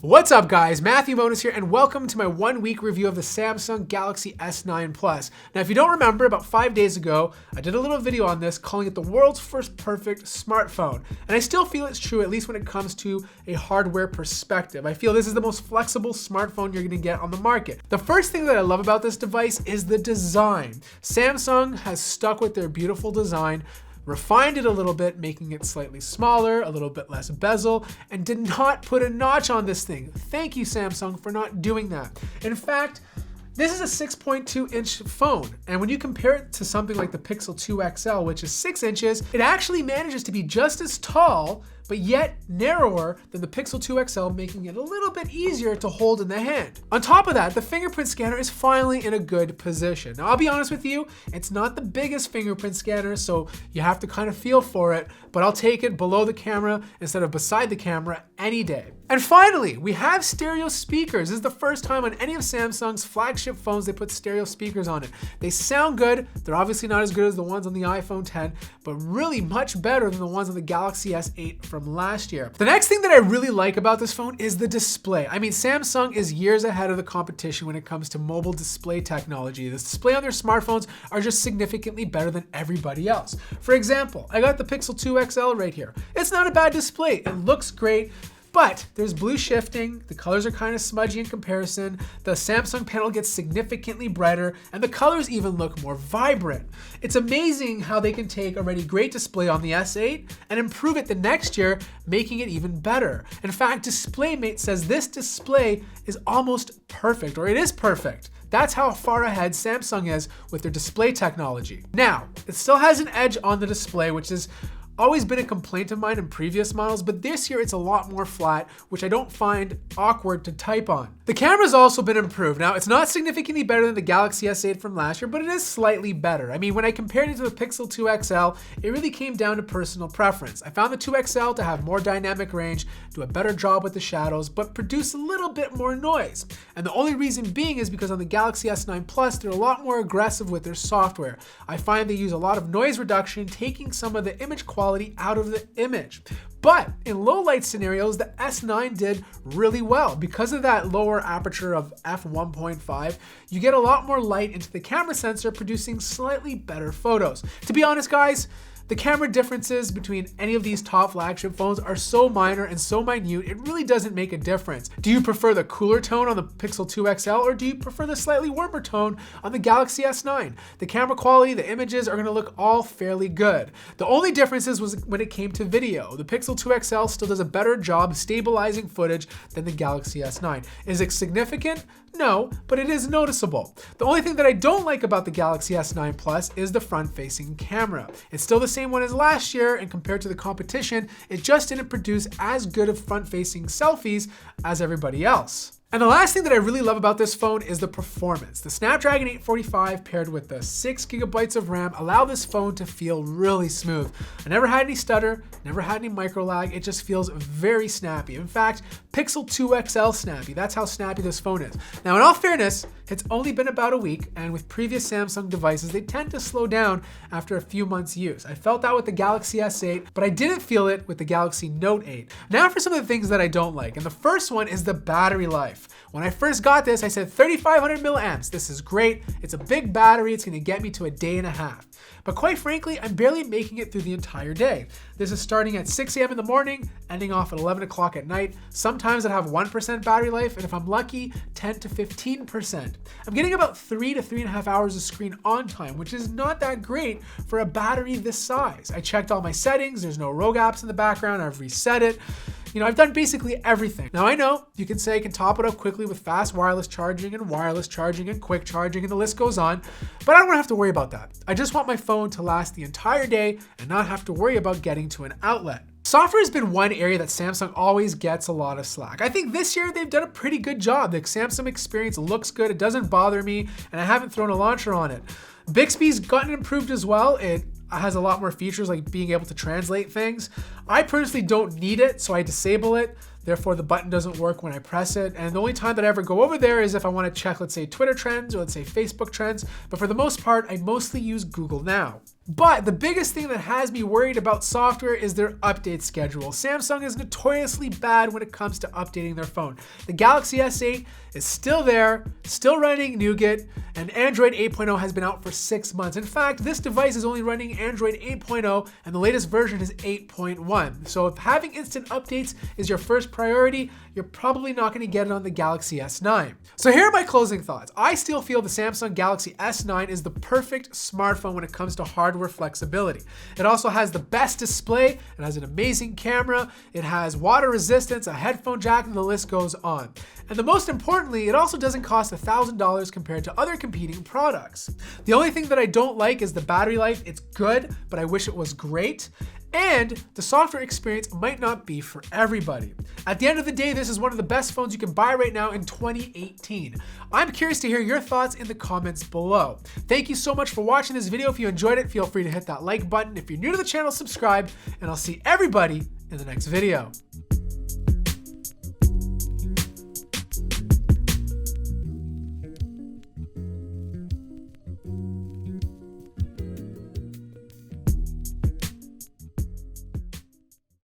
What's up guys, Matthew Monis here and welcome to my 1 week review of the Samsung Galaxy S9 Plus. Now if you don't remember, about 5 days ago, I did a little video on this calling it the world's first perfect smartphone. And I still feel it's true, at least when it comes to a hardware perspective. I feel this is the most flexible smartphone you're gonna get on the market. The first thing that I love about this device is the design. Samsung has stuck with their beautiful design, refined it a little bit, making it slightly smaller, a little bit less bezel, and did not put a notch on this thing. Thank you, Samsung, for not doing that. In fact, this is a 6.2-inch phone, and when you compare it to something like the Pixel 2 XL, which is 6 inches, it actually manages to be just as tall, but yet narrower than the Pixel 2 XL, making it a little bit easier to hold in the hand. On top of that, the fingerprint scanner is finally in a good position. Now, I'll be honest with you, it's not the biggest fingerprint scanner, so you have to kind of feel for it, but I'll take it below the camera instead of beside the camera any day. And finally, we have stereo speakers. This is the first time on any of Samsung's flagship phones they put stereo speakers on it. They sound good. They're obviously not as good as the ones on the iPhone X, but really much better than the ones on the Galaxy S8 from last year. The next thing that I really like about this phone is the display. I mean, Samsung is years ahead of the competition when it comes to mobile display technology. The display on their smartphones are just significantly better than everybody else. For example, I got the Pixel 2 XL right here. It's not a bad display. It looks great. But there's blue shifting, the colors are kind of smudgy in comparison, the Samsung panel gets significantly brighter, and the colors even look more vibrant. It's amazing how they can take a already great display on the S8 and improve it the next year, making it even better. In fact, DisplayMate says this display is almost perfect, or it is perfect. That's how far ahead Samsung is with their display technology. Now, it still has an edge on the display, which is always been a complaint of mine in previous models, but this year it's a lot more flat, which I don't find awkward to type on. The camera's also been improved. Now, it's not significantly better than the Galaxy S8 from last year, but it is slightly better. I mean, when I compared it to the Pixel 2 XL, it really came down to personal preference. I found the 2 XL to have more dynamic range, do a better job with the shadows, but produce a little bit more noise. And the only reason being is because on the Galaxy S9 Plus, they're a lot more aggressive with their software. I find they use a lot of noise reduction, taking some of the image quality out of the image. But in low light scenarios, the S9 did really well. Because of that lower aperture of f1.5, you get a lot more light into the camera sensor, producing slightly better photos. To be honest, guys, the camera differences between any of these top flagship phones are so minor and so minute, it really doesn't make a difference. Do you prefer the cooler tone on the Pixel 2 XL, or do you prefer the slightly warmer tone on the Galaxy S9? The camera quality, the images are gonna look all fairly good. The only differences was when it came to video. The Pixel 2 XL still does a better job stabilizing footage than the Galaxy S9. Is it significant? No, but it is noticeable. The only thing that I don't like about the Galaxy S9 Plus is the front-facing camera. It's still the same one as last year, and compared to the competition, it just didn't produce as good of front-facing selfies as everybody else. And the last thing that I really love about this phone is the performance. The Snapdragon 845 paired with the 6 GB of RAM allow this phone to feel really smooth. I never had any stutter, never had any micro lag. It just feels very snappy. In fact, Pixel 2 XL snappy. That's how snappy this phone is. Now, in all fairness, it's only been about a week, and with previous Samsung devices, they tend to slow down after a few months use. I felt that with the Galaxy S8, but I didn't feel it with the Galaxy Note 8. Now for some of the things that I don't like, and the first one is the battery life. When I first got this, I said 3,500 milliamps. This is great. It's a big battery. It's gonna get me to a day and a half. But quite frankly, I'm barely making it through the entire day. This is starting at 6 a.m. in the morning, ending off at 11 o'clock at night. Sometimes I have 1% battery life, and if I'm lucky, 10 to 15%. I'm getting about 3 to 3.5 hours of screen on time, which is not that great for a battery this size. I checked all my settings. There's no rogue apps in the background. I've reset it. You know, I've done basically everything. Now I know you can say I can top it up quickly with fast wireless charging and quick charging, and the list goes on, but I don't have to worry about that. I just want my phone to last the entire day and not have to worry about getting to an outlet. Software has been one area that Samsung always gets a lot of slack. I think this year they've done a pretty good job. The Samsung experience looks good, it doesn't bother me, and I haven't thrown a launcher on it. Bixby's gotten improved as well. It has a lot more features like being able to translate things. I personally don't need it, so I disable it. Therefore, the button doesn't work when I press it. And the only time that I ever go over there is if I want to check, let's say, Twitter trends or let's say Facebook trends. But for the most part, I mostly use Google Now. But the biggest thing that has me worried about software is their update schedule. Samsung is notoriously bad when it comes to updating their phone. The Galaxy S8 is still there, still running Nougat, and Android 8.0 has been out for 6 months. In fact, this device is only running Android 8.0 and the latest version is 8.1. So if having instant updates is your first priority, you're probably not going to get it on the Galaxy S9. So here are my closing thoughts. I still feel the Samsung Galaxy S9 is the perfect smartphone when it comes to hardware flexibility. It also has the best display, it has an amazing camera, it has water resistance, a headphone jack, and the list goes on. And the most importantly, it also doesn't cost $1,000 compared to other competing products. The only thing that I don't like is the battery life. It's good, but I wish it was great. And the software experience might not be for everybody. At the end of the day, this is one of the best phones you can buy right now in 2018. I'm curious to hear your thoughts in the comments below. Thank you so much for watching this video. If you enjoyed it, feel free to hit that like button. If you're new to the channel, subscribe, and I'll see everybody in the next video.